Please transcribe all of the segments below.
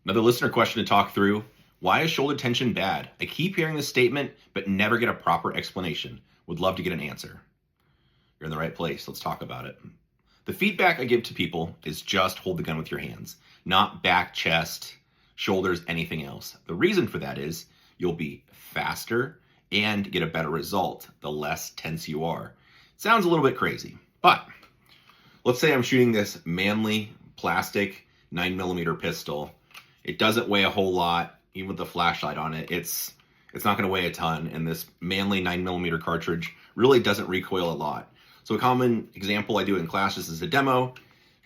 Another listener question to talk through. Why is shoulder tension bad? I keep hearing this statement, but never get a proper explanation. Would love to get an answer. You're in the right place. Let's talk about it. The feedback I give to people is just hold the gun with your hands, not back, chest, shoulders, anything else. The reason for that is you'll be faster and get a better result the less tense you are. Sounds a little bit crazy, but let's say I'm shooting this manly plastic 9mm pistol. It doesn't weigh a whole lot, even with the flashlight on it. It's not going to weigh a ton, and this manly 9mm cartridge really doesn't recoil a lot. So a common example I do in class, just as a demo,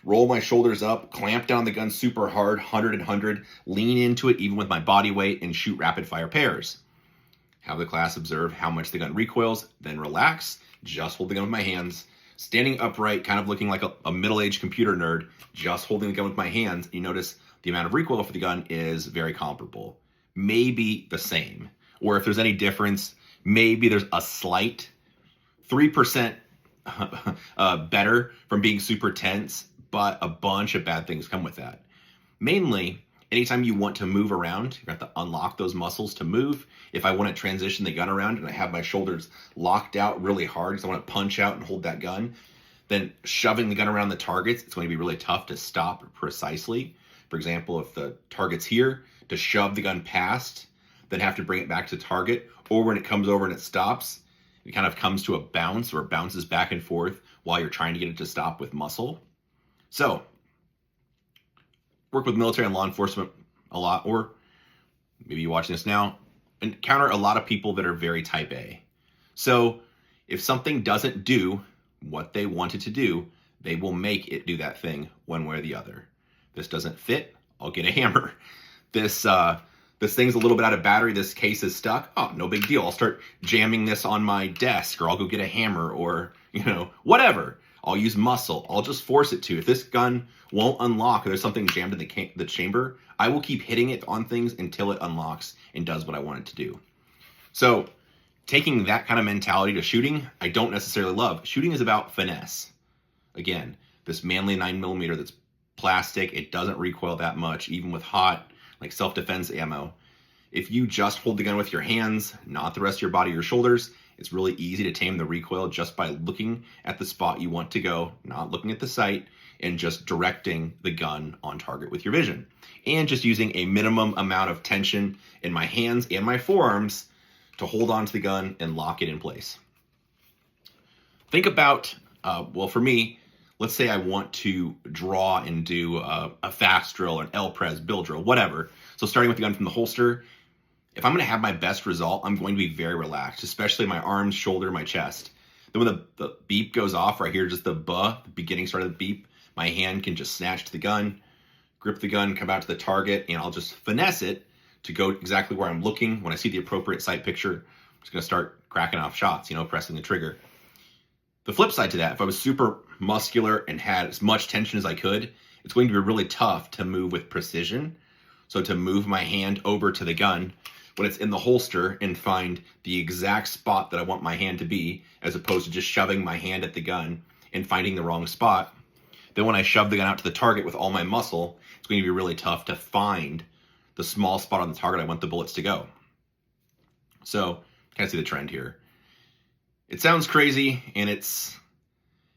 roll my shoulders up, clamp down the gun super hard, 100 and 100, lean into it even with my body weight, and shoot rapid fire pairs. Have the class observe how much the gun recoils, then relax, just hold the gun with my hands, standing upright, kind of looking like a middle-aged computer nerd, just holding the gun with my hands. You notice the amount of recoil for the gun is very comparable, maybe the same. Or if there's any difference, maybe there's a slight 3% better from being super tense, but a bunch of bad things come with that. Mainly, anytime you want to move around, you have to unlock those muscles to move. If I want to transition the gun around and I have my shoulders locked out really hard because I want to punch out and hold that gun, then shoving the gun around the targets, it's going to be really tough to stop precisely. For example, if the target's here, to shove the gun past, then have to bring it back to target, or when it comes over and it stops, it kind of comes to a bounce or it bounces back and forth while you're trying to get it to stop with muscle. So, work with military and law enforcement a lot, or maybe you're watching this now, encounter a lot of people that are very type A. So, if something doesn't do what they want it to do, they will make it do that thing one way or the other. This doesn't fit, I'll get a hammer. This thing's a little bit out of battery, this case is stuck, oh, no big deal. I'll start jamming this on my desk, or I'll go get a hammer, or, whatever. I'll use muscle, I'll just force it to. If this gun won't unlock, or there's something jammed in the chamber, I will keep hitting it on things until it unlocks and does what I want it to do. So, taking that kind of mentality to shooting, I don't necessarily love. Shooting is about finesse. Again, this manly 9mm that's plastic, it doesn't recoil that much, even with hot, like self-defense ammo. If you just hold the gun with your hands, not the rest of your body or shoulders, it's really easy to tame the recoil just by looking at the spot you want to go, not looking at the sight, and just directing the gun on target with your vision. And just using a minimum amount of tension in my hands and my forearms to hold onto the gun and lock it in place. Think about, for me, let's say I want to draw and do a fast drill or an L-Pres, bill drill, whatever. So starting with the gun from the holster, if I'm going to have my best result, I'm going to be very relaxed, especially my arms, shoulder, my chest. Then when the beep goes off, or I hear just the beginning start of the beep, my hand can just snatch to the gun, grip the gun, come out to the target, and I'll just finesse it to go exactly where I'm looking. When I see the appropriate sight picture, I'm just going to start cracking off shots, pressing the trigger. The flip side to that, if I was super muscular and had as much tension as I could, it's going to be really tough to move with precision. So to move my hand over to the gun when it's in the holster and find the exact spot that I want my hand to be, as opposed to just shoving my hand at the gun and finding the wrong spot. Then when I shove the gun out to the target with all my muscle, it's going to be really tough to find the small spot on the target I want the bullets to go. So, kind of see the trend here. It sounds crazy, and it's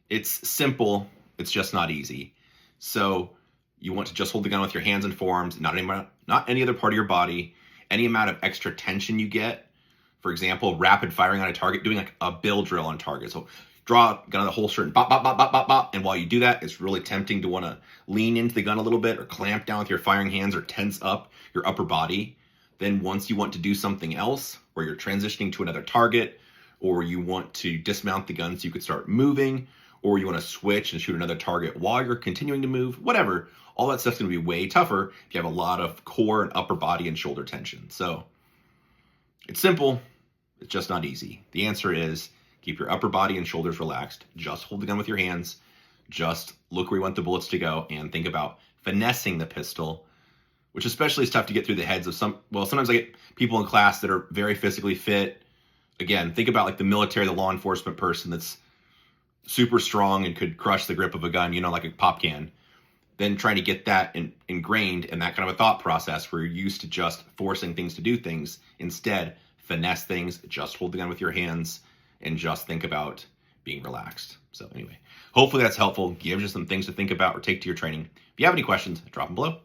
simple, it's just not easy. So you want to just hold the gun with your hands and forearms, not any other part of your body. Any amount of extra tension you get, for example, rapid firing on a target, doing like a bill drill on target. So draw a gun on the holster and bop, bop, bop, bop, bop, bop. And while you do that, it's really tempting to want to lean into the gun a little bit, or clamp down with your firing hands, or tense up your upper body. Then once you want to do something else, where you're transitioning to another target, or you want to dismount the gun so you could start moving, or you want to switch and shoot another target while you're continuing to move, whatever, all that stuff's going to be way tougher if you have a lot of core and upper body and shoulder tension. So it's simple, it's just not easy. The answer is keep your upper body and shoulders relaxed, just hold the gun with your hands, just look where you want the bullets to go, and think about finessing the pistol, which especially is tough to get through the heads of sometimes I get people in class that are very physically fit. Again, think about like the military, the law enforcement person that's super strong and could crush the grip of a gun, like a pop can. than trying to get that ingrained in that kind of a thought process where you're used to just forcing things to do things. Instead, finesse things, just hold the gun with your hands, and just think about being relaxed. So anyway, hopefully that's helpful. Gives you some things to think about or take to your training. If you have any questions, drop them below.